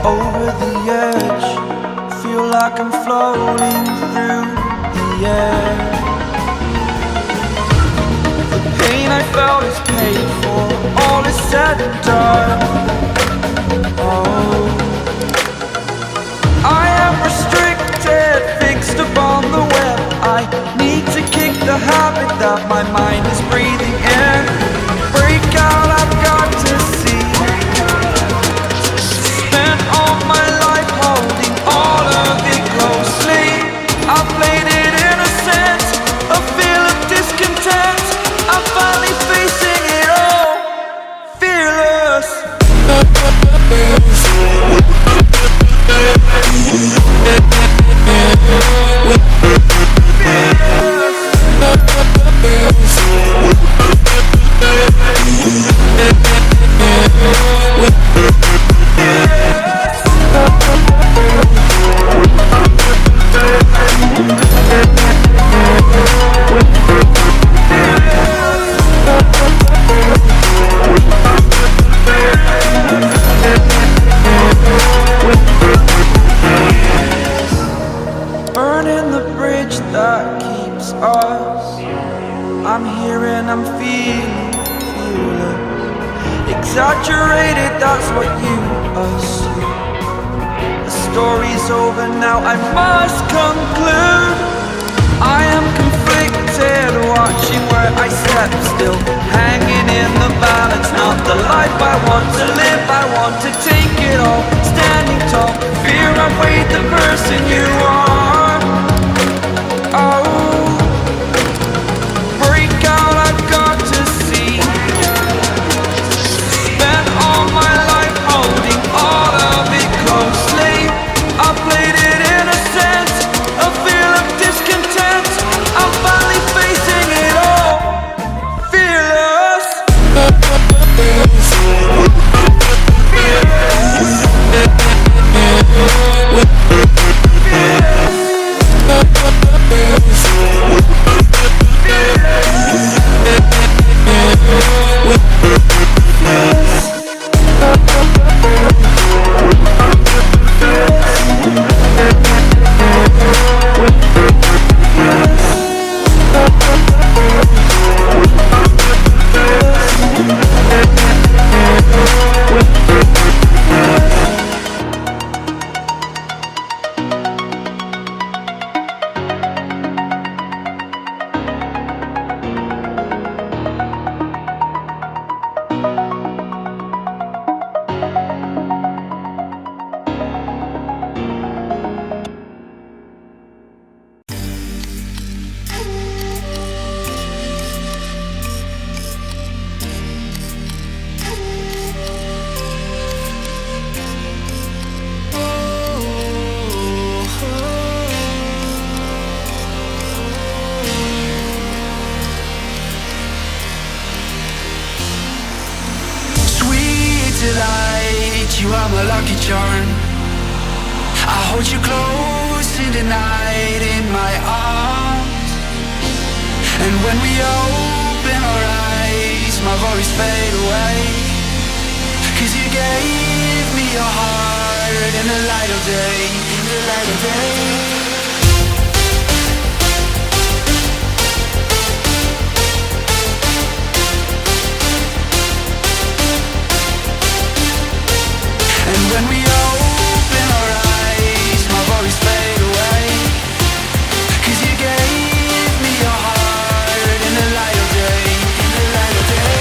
Over the edge, feel like I'm floating through the air. The pain I felt is paid for, all is said and done. Oh, I am restricted, fixed upon the web. I need to kick the habit that my mind is breathing in. Break out, I've got to see. Spent all my life holding all of it closely. I played it innocent, a feel of discontent. I'm finally facing it all, fearless. Burning the bridge that keeps us. I'm here and I'm feeling fearless. Exaggerated, that's what you assume. The story's over now, I must conclude. I am conflicted, watching where I step still, hanging in the balance. Not the life I want to live, I want to take it all. Standing tall, fear I've weighed the person you are. Oh, break out, I've got to see. Spent all my life holding all of it closely. I played it innocent, a feel of discontent. I'm finally facing it all, fearless. You are my lucky charm. I hold you close in the night in my arms. And when we open our eyes, my worries fade away. 'Cause you gave me your heart in the light of day, in the light of day. And when we open our eyes, my worries fade away. 'Cause you gave me your heart in the light of day, in the light of day.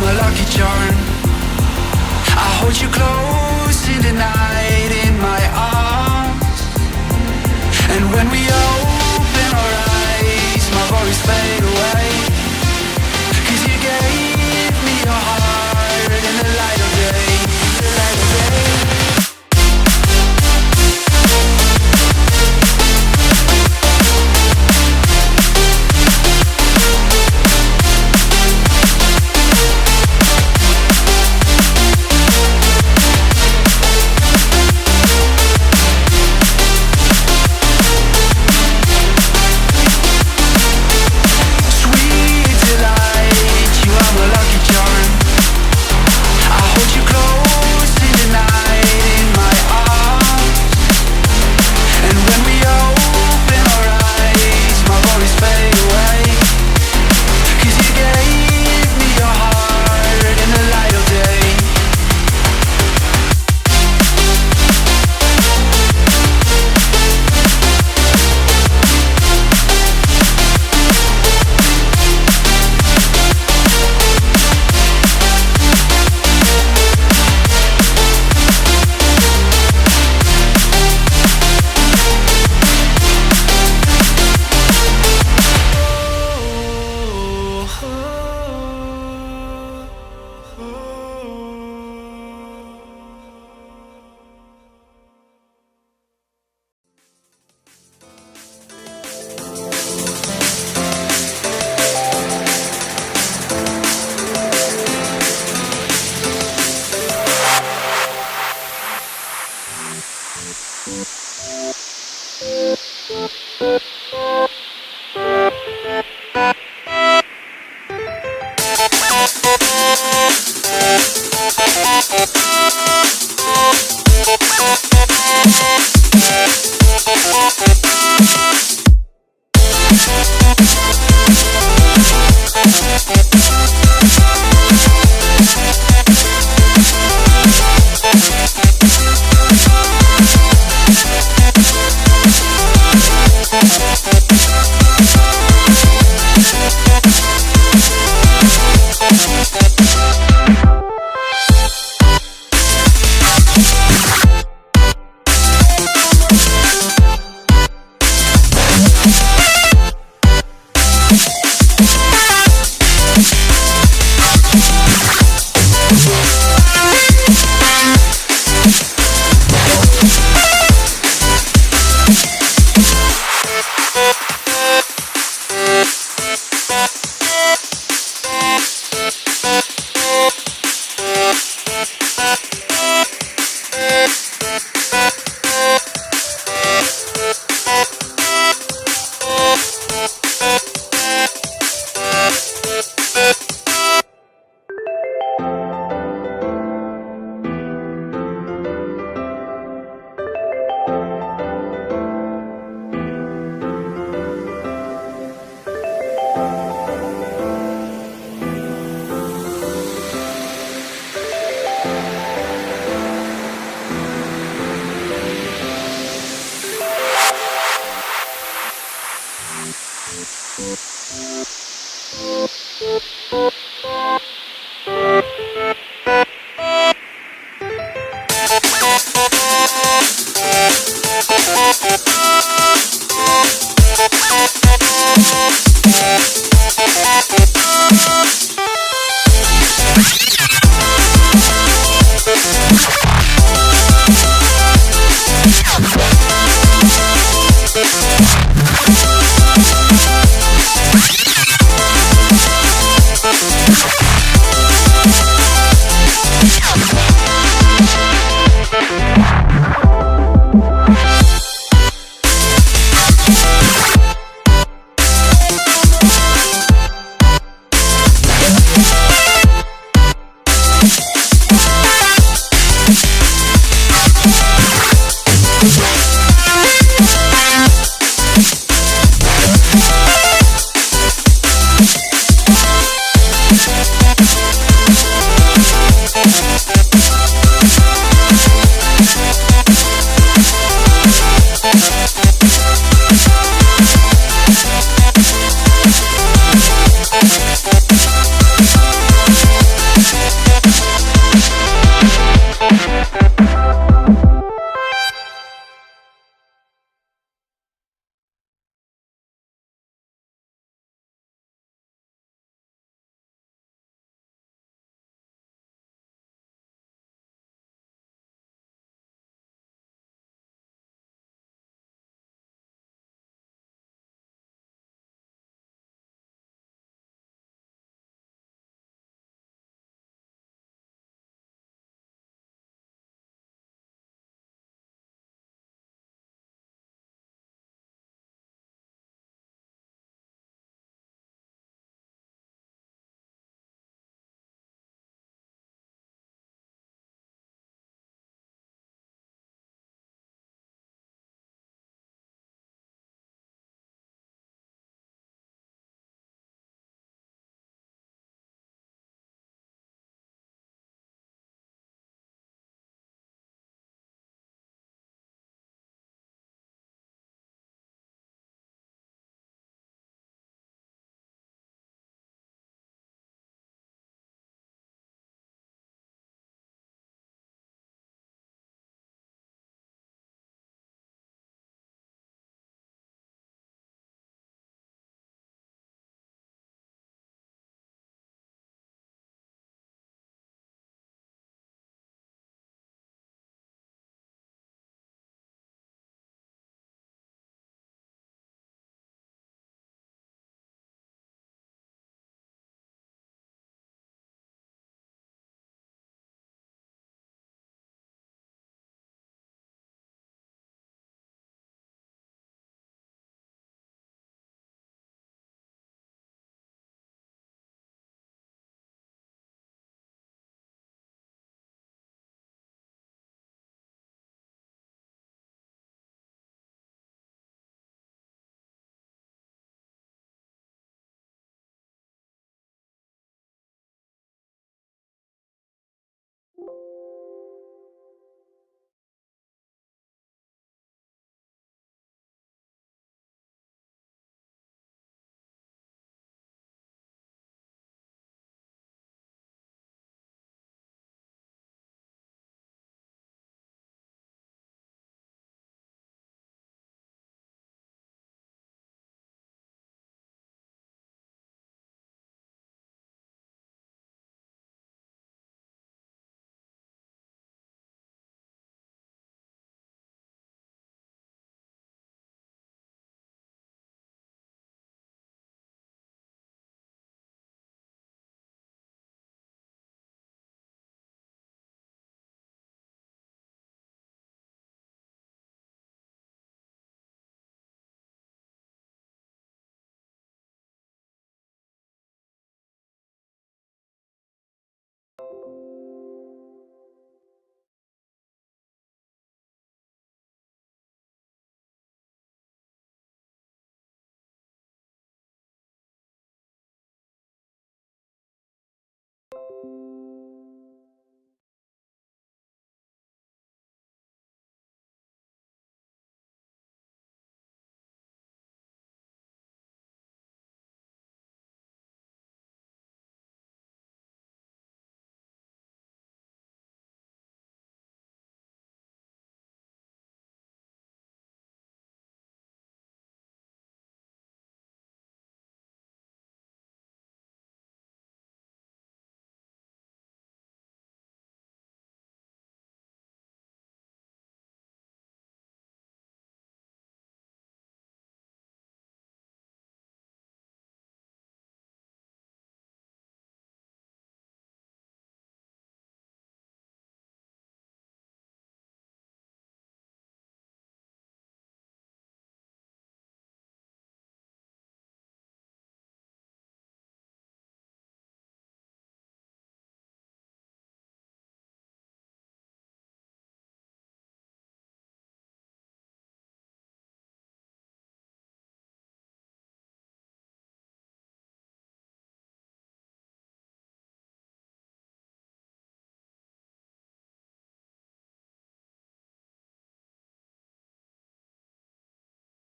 a lucky charm. I hold you close in the night in my arms. And when we open our eyes, my worries fade away. 'Cause you gave me your heart in the light of day, the light of day.